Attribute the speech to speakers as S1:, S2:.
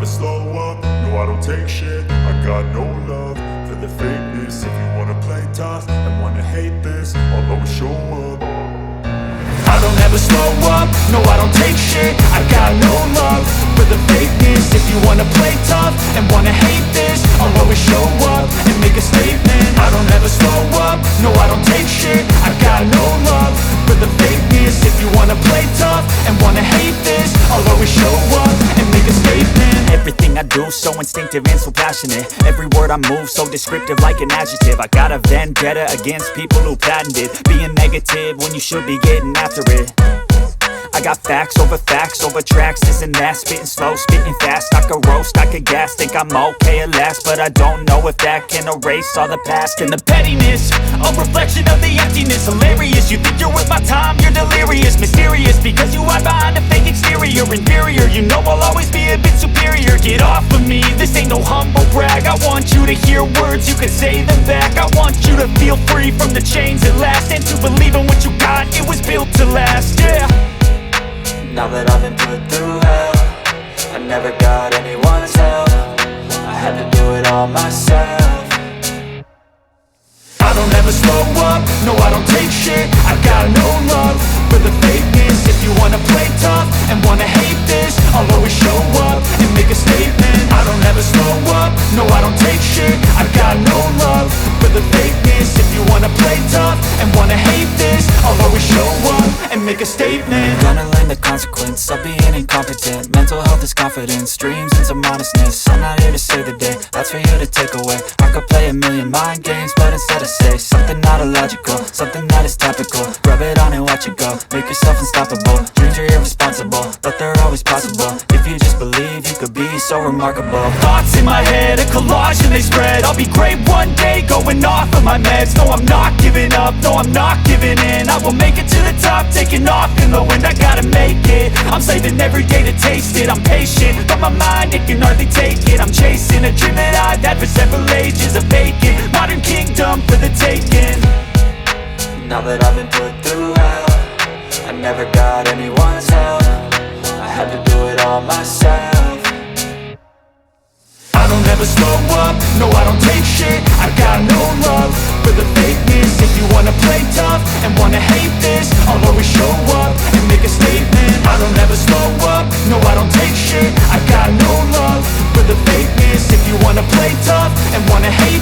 S1: slow up, no I don't take shit. I got no love for the fakeness. If you wanna play tough and wanna hate this, I'll always show up. I don't ever slow up, no I don't take shit. I got no love for the fakeness. If you wanna play tough and wanna hate this, I'll always show up and make a statement. I don't ever slow up, no I don't take shit. I got no love for the fakeness. If you wanna play tough and wanna hate this, I'll always show up and make a statement.
S2: Everything I do so instinctive and so passionate. Every word I move so descriptive like an adjective. I got a vendetta against people who patented being negative when you should be getting after it. I got facts over tracks, this and that. Spitting slow, spitting fast, I could roast, I could gas. Think I'm okay at last, but I don't know if that can erase all the past. And the pettiness, a reflection of the emptiness. Hilarious, you think you're worth my time, you're delirious. Mysterious, because you hide behind a fake exterior. Inferior, you know I'll always be a bit superior. Get off of me, this ain't no humble brag. I want you to hear words, you can say them back. I want you to feel free from the chains at last, and to believe in what you got, it was built to last, yeah.
S3: Now that I've been put through hell, I never got anyone's help. I had to do it all myself.
S1: I don't ever slow up, no I don't take shit. I got no love for the fakeness. If you wanna play tough and wanna hate this, I'll always show up and make a statement. I don't ever slow up, no I don't take shit. I got no love for the fakeness. If you wanna play tough and wanna hate this, I'll always show up and make a statement.
S3: Gonna learn the consequence of being incompetent. Mental health is confidence, dreams and some honestness. I'm not here to save the day, that's for you to take away. I could play a million mind games, but instead I say something not illogical, something that is topical. Rub it on and watch it go, make yourself unstoppable. Dreams are irresponsible, but they're always possible. If you just believe, you could be so remarkable.
S2: Thoughts in my head, a collage and they spread. I'll be great one day, going off of my meds. No, I'm not giving up, no, I'm not giving in. I will make it to the top, taking off in the wind. I gotta make it, I'm saving every day to taste it. I'm patient, but my mind, it can hardly take it. I'm chasing a dream that I've had for several ages. A vacant, modern kingdom for the taking.
S3: Now that I've been put through hell, I never got anyone's help. I had to do it all myself.
S1: I don't ever slow up, no I don't take shit. I got no love for the fakeness. If you wanna play tough and wanna hate this, I'll always show up and make a statement. I don't ever slow up, no I don't take shit. I got no love for the fakeness. If you wanna play tough and wanna hate